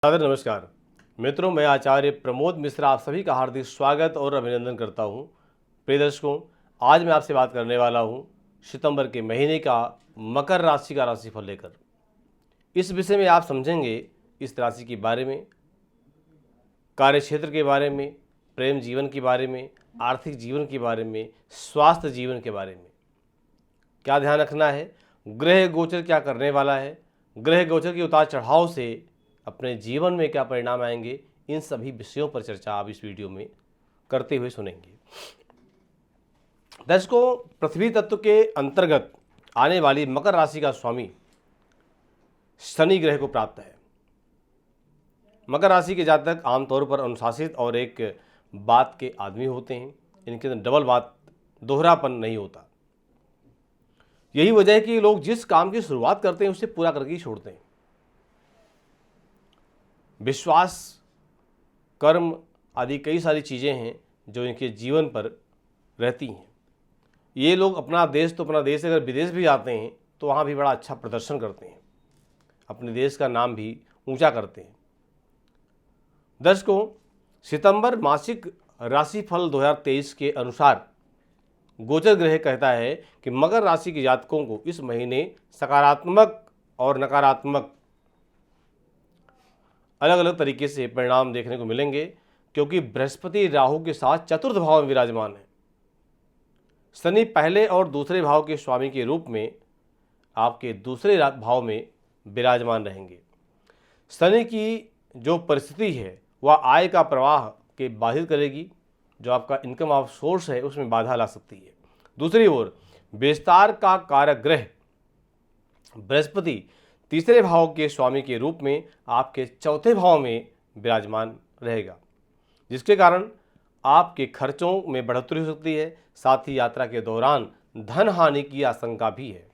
सादर नमस्कार मित्रों, मैं आचार्य प्रमोद मिश्रा आप सभी का हार्दिक स्वागत और अभिनंदन करता हूं। प्रिय दर्शकों, आज मैं आपसे बात करने वाला हूं सितंबर के महीने का मकर राशि का राशिफल लेकर। इस विषय में आप समझेंगे इस राशि के बारे में, कार्य क्षेत्र के बारे में, प्रेम जीवन के बारे में, आर्थिक जीवन के बारे में, स्वास्थ्य जीवन के बारे में क्या ध्यान रखना है, ग्रह गोचर क्या करने वाला है, ग्रह गोचर के उतार चढ़ाव से अपने जीवन में क्या परिणाम आएंगे, इन सभी विषयों पर चर्चा आप इस वीडियो में करते हुए सुनेंगे। दर्शकों, पृथ्वी तत्व के अंतर्गत आने वाली मकर राशि का स्वामी शनि ग्रह को प्राप्त है। मकर राशि के जातक आमतौर पर अनुशासित और एक बात के आदमी होते हैं। इनके अंदर डबल बात, दोहरापन नहीं होता। यही वजह है कि लोग जिस काम की शुरुआत करते हैं उसे पूरा करके ही छोड़ते हैं। विश्वास, कर्म आदि कई सारी चीज़ें हैं जो इनके जीवन पर रहती हैं। ये लोग अपना देश अगर विदेश भी जाते हैं तो वहाँ भी बड़ा अच्छा प्रदर्शन करते हैं, अपने देश का नाम भी ऊंचा करते हैं। दर्शकों, सितंबर मासिक राशिफल 2023 के अनुसार गोचर ग्रह कहता है कि मकर राशि के जातकों को इस महीने सकारात्मक और नकारात्मक अलग अलग तरीके से परिणाम देखने को मिलेंगे, क्योंकि बृहस्पति राहु के साथ चतुर्थ भाव में विराजमान है। शनि पहले और दूसरे भाव के स्वामी के रूप में आपके दूसरे भाव में विराजमान रहेंगे। शनि की जो परिस्थिति है वह आय का प्रवाह के बाधित करेगी, जो आपका इनकम ऑफ सोर्स है उसमें बाधा ला सकती है। दूसरी ओर विस्तार का कारक ग्रह बृहस्पति तीसरे भाव के स्वामी के रूप में आपके चौथे भाव में विराजमान रहेगा, जिसके कारण आपके खर्चों में बढ़ोतरी हो सकती है। साथ ही यात्रा के दौरान धन हानि की आशंका भी है।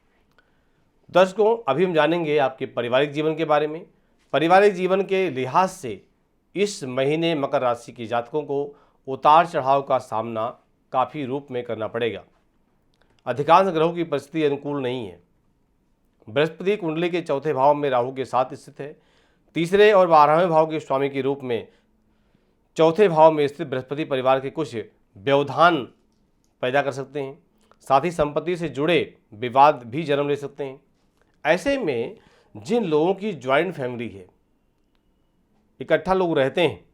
दर्शकों, अभी हम जानेंगे आपके पारिवारिक जीवन के बारे में। पारिवारिक जीवन के लिहाज से इस महीने मकर राशि के जातकों को उतार चढ़ाव का सामना काफ़ी रूप में करना पड़ेगा। अधिकांश ग्रहों की परिस्थिति अनुकूल नहीं है। बृहस्पति कुंडली के चौथे भाव में राहु के साथ स्थित है। तीसरे और 12वें भाव के स्वामी के रूप में चौथे भाव में स्थित बृहस्पति परिवार के कुछ व्यवधान पैदा कर सकते हैं। साथ ही संपत्ति से जुड़े विवाद भी जन्म ले सकते हैं। ऐसे में जिन लोगों की ज्वाइंट फैमिली है, इकट्ठा लोग रहते हैं,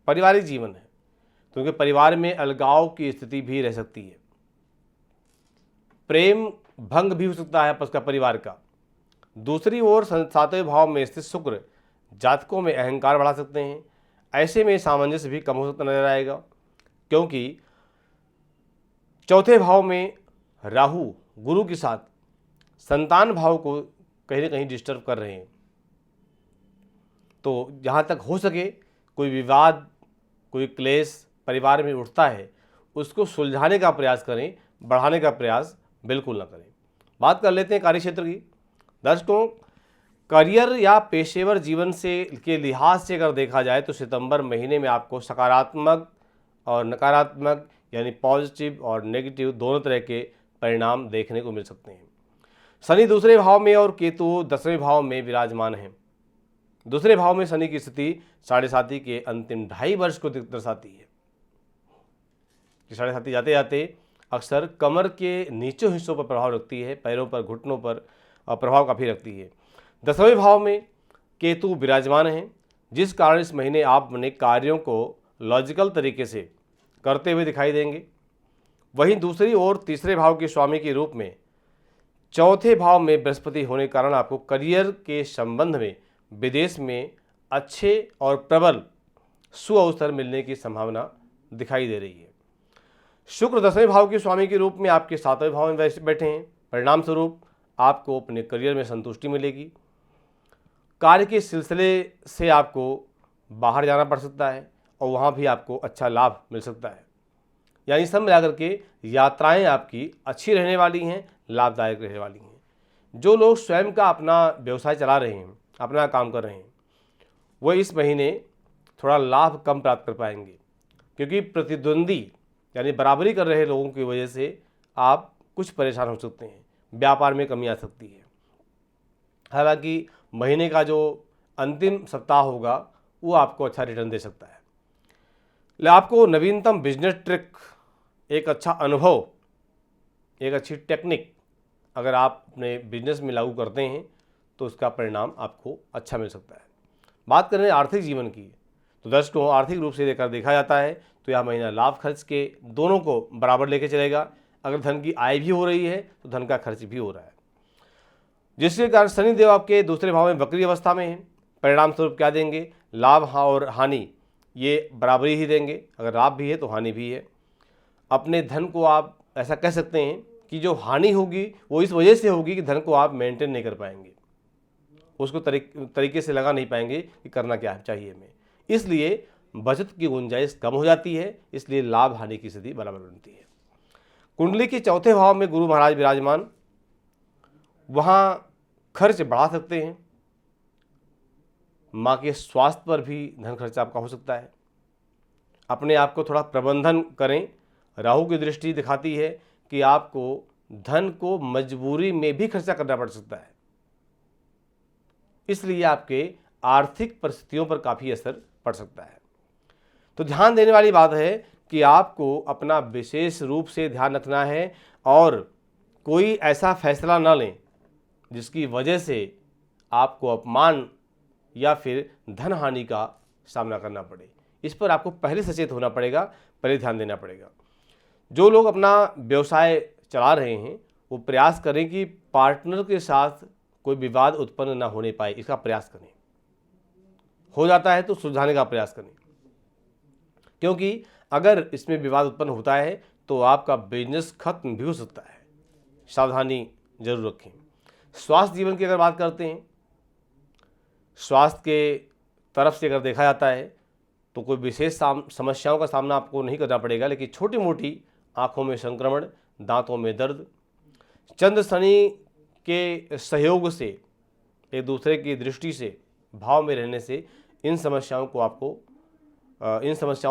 पारिवारिक जीवन है, तो उनके परिवार में अलगाव की स्थिति भी रह सकती है। प्रेम भंग भी हो सकता है आपस का परिवार का। दूसरी ओर 7वें भाव में स्थित शुक्र जातकों में अहंकार बढ़ा सकते हैं। ऐसे में सामंजस्य भी कम हो सकता नजर आएगा, क्योंकि चौथे भाव में राहु गुरु के साथ संतान भाव को कहीं ना कहीं डिस्टर्ब कर रहे हैं। तो जहाँ तक हो सके कोई विवाद, कोई क्लेश परिवार में उठता है, उसको सुलझाने का प्रयास करें, बढ़ाने का प्रयास बिल्कुल ना करें। बात कर लेते हैं कार्य क्षेत्र की। दर्शकों, करियर या पेशेवर जीवन से के लिहाज से अगर देखा जाए तो सितंबर महीने में आपको सकारात्मक और नकारात्मक यानी पॉजिटिव और नेगेटिव दोनों तरह के परिणाम देखने को मिल सकते हैं। शनि दूसरे भाव में और केतु 10वें भाव में विराजमान हैं। दूसरे भाव में शनि की स्थिति 7.5 के अंतिम 2.5 वर्ष को दर्शाती है। 7.5 जाते जाते अक्सर कमर के नीचे हिस्सों पर प्रभाव रखती है, पैरों पर, घुटनों पर प्रभाव काफ़ी रखती है। 10वें भाव में केतु विराजमान हैं, जिस कारण इस महीने आप अपने कार्यों को लॉजिकल तरीके से करते हुए दिखाई देंगे। वहीं दूसरी ओर तीसरे भाव के स्वामी के रूप में चौथे भाव में बृहस्पति होने के कारण आपको करियर के संबंध में विदेश में अच्छे और प्रबल सुअवसर मिलने की संभावना दिखाई दे रही है। शुक्र 10वें भाव के स्वामी के रूप में आपके 7वें भाव में बैठे हैं। परिणाम स्वरूप आपको अपने करियर में संतुष्टि मिलेगी। कार्य के सिलसिले से आपको बाहर जाना पड़ सकता है और वहाँ भी आपको अच्छा लाभ मिल सकता है। यानी सब मिलाकर के यात्राएं आपकी अच्छी रहने वाली हैं, लाभदायक रहने वाली हैं। जो लोग स्वयं का अपना व्यवसाय चला रहे हैं, अपना काम कर रहे हैं, वह इस महीने थोड़ा लाभ कम प्राप्त कर पाएंगे, क्योंकि प्रतिद्वंदी यानी बराबरी कर रहे लोगों की वजह से आप कुछ परेशान हो सकते हैं। व्यापार में कमी आ सकती है। हालांकि महीने का जो अंतिम सप्ताह होगा वो आपको अच्छा रिटर्न दे सकता है। आपको नवीनतम बिजनेस ट्रिक, एक अच्छा अनुभव, एक अच्छी टेक्निक अगर आप अपने बिजनेस में लागू करते हैं तो उसका परिणाम आपको अच्छा मिल सकता है। बात करें आर्थिक जीवन की, तो दर्शकों आर्थिक रूप से देखा जाता है तो यह महीना लाभ खर्च के दोनों को बराबर लेके चलेगा। अगर धन की आय भी हो रही है तो धन का खर्च भी हो रहा है, जिसके कारण शनिदेव आपके दूसरे भाव में वक्री अवस्था में है। परिणाम स्वरूप क्या देंगे? लाभ और हानि ये बराबरी ही देंगे। अगर लाभ भी है तो हानि भी है। अपने धन को आप ऐसा कह सकते हैं कि जो हानि होगी वो इस वजह से होगी कि धन को आप मेंटेन नहीं कर पाएंगे, उसको तरीके से लगा नहीं पाएंगे कि करना क्या चाहिए हमें, इसलिए बचत की गुंजाइश कम हो जाती है, इसलिए लाभ हानि की स्थिति बराबर बनती है। कुंडली के चौथे भाव में गुरु महाराज विराजमान, वहाँ खर्च बढ़ा सकते हैं। माँ के स्वास्थ्य पर भी धन खर्च आपका हो सकता है। अपने आप को थोड़ा प्रबंधन करें। राहु की दृष्टि दिखाती है कि आपको धन को मजबूरी में भी खर्चा करना पड़ सकता है, इसलिए आपके आर्थिक परिस्थितियों पर काफ़ी असर पड़ सकता है। तो ध्यान देने वाली बात है कि आपको अपना विशेष रूप से ध्यान रखना है और कोई ऐसा फैसला न लें जिसकी वजह से आपको अपमान या फिर धन हानि का सामना करना पड़े। इस पर आपको पहले सचेत होना पड़ेगा, पहले ध्यान देना पड़ेगा। जो लोग अपना व्यवसाय चला रहे हैं वो प्रयास करें कि पार्टनर के साथ कोई विवाद उत्पन्न ना होने पाए, इसका प्रयास करें। हो जाता है तो सुलझाने का प्रयास करें, क्योंकि अगर इसमें विवाद उत्पन्न होता है तो आपका बिजनेस खत्म भी हो सकता है। सावधानी जरूर रखें। स्वास्थ्य जीवन की अगर बात करते हैं, स्वास्थ्य के तरफ से अगर देखा जाता है तो कोई विशेष समस्याओं का सामना आपको नहीं करना पड़ेगा, लेकिन छोटी मोटी आँखों में संक्रमण, दांतों में दर्द, चंद्र शनि के सहयोग से, एक दूसरे की दृष्टि से भाव में रहने से इन समस्याओं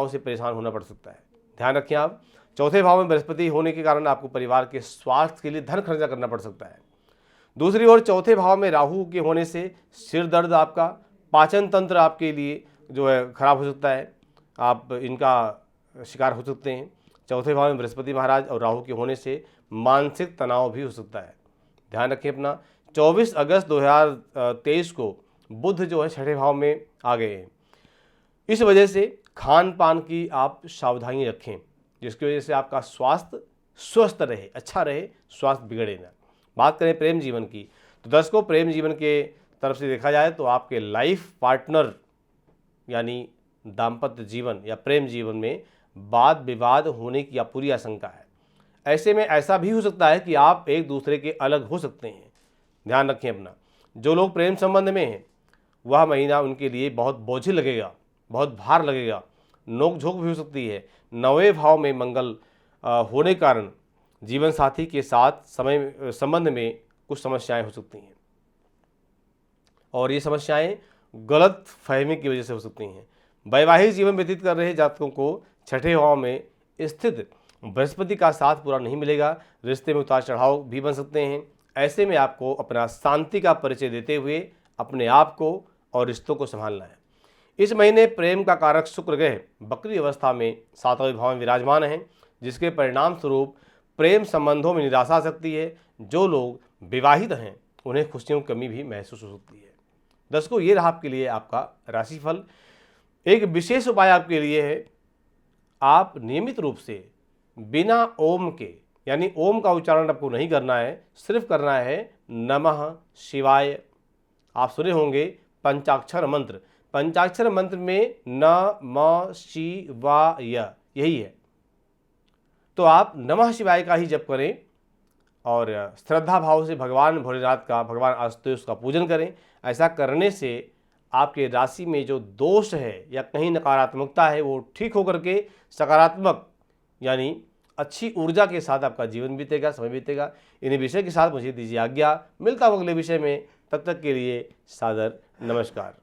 से परेशान होना पड़ सकता है। ध्यान रखें आप। चौथे भाव में बृहस्पति होने के कारण आपको परिवार के स्वास्थ्य के लिए धन खर्चा करना पड़ सकता है। दूसरी ओर चौथे भाव में राहु के होने से सिर दर्द, आपका पाचन तंत्र आपके लिए जो है खराब हो सकता है, आप इनका शिकार हो सकते हैं। चौथे भाव में बृहस्पति महाराज और राहु के होने से मानसिक तनाव भी हो सकता है। ध्यान रखें अपना। 24 अगस्त 2023 को बुध जो है छठे भाव में आ गए हैं। इस वजह से खान पान की आप सावधानी रखें, जिसकी वजह से आपका स्वास्थ्य स्वस्थ रहे, अच्छा रहे, स्वास्थ्य बिगड़े ना। बात करें प्रेम जीवन की, तो दर्शकों प्रेम जीवन के तरफ से देखा जाए तो आपके लाइफ पार्टनर यानी दाम्पत्य जीवन या प्रेम जीवन में वाद विवाद होने की पूरी आशंका है। ऐसे में ऐसा भी हो सकता है कि आप एक दूसरे के अलग हो सकते हैं। ध्यान रखें अपना। जो लोग प्रेम संबंध में हैं वह महीना उनके लिए बहुत बोझिल लगेगा, बहुत भार लगेगा, नोक झोंक भी हो सकती है। 9वें भाव में मंगल होने कारण जीवन साथी के साथ संबंध में कुछ समस्याएं हो सकती हैं, और ये समस्याएं गलत फहमी की वजह से हो सकती हैं। वैवाहिक जीवन व्यतीत कर रहे जातकों को छठे भाव में स्थित बृहस्पति का साथ पूरा नहीं मिलेगा। रिश्ते में उतार चढ़ाव भी बन सकते हैं। ऐसे में आपको अपना शांति का परिचय देते हुए अपने आप को और रिश्तों को संभालना है। इस महीने प्रेम का कारक शुक्र ग्रह वक्री अवस्था में 7वें भाव में विराजमान है, जिसके परिणाम स्वरूप प्रेम संबंधों में निराशा आ सकती है। जो लोग विवाहित हैं उन्हें खुशियों की कमी भी महसूस हो सकती है। दर्शकों, ये रहा आपके लिए आपका राशिफल। एक विशेष उपाय आपके लिए है, आप नियमित रूप से बिना ओम के, यानी ओम का उच्चारण आपको नहीं करना है, सिर्फ करना है नमः शिवाय। आप सुने होंगे पंचाक्षर मंत्र। पंचाक्षर मंत्र में नमः शिवाय यही है, तो आप नमः शिवाय का ही जप करें और श्रद्धा भाव से भगवान भोलेनाथ का, भगवान आशुतोष का पूजन करें। ऐसा करने से आपके राशि में जो दोष है या कहीं नकारात्मकता है वो ठीक होकर के सकारात्मक यानी अच्छी ऊर्जा के साथ आपका जीवन बीतेगा, समय बीतेगा। इन्हीं विषय के साथ मुझे दीजिए आज्ञा। मिलता हूँ अगले विषय में, तब तक के लिए सादर नमस्कार।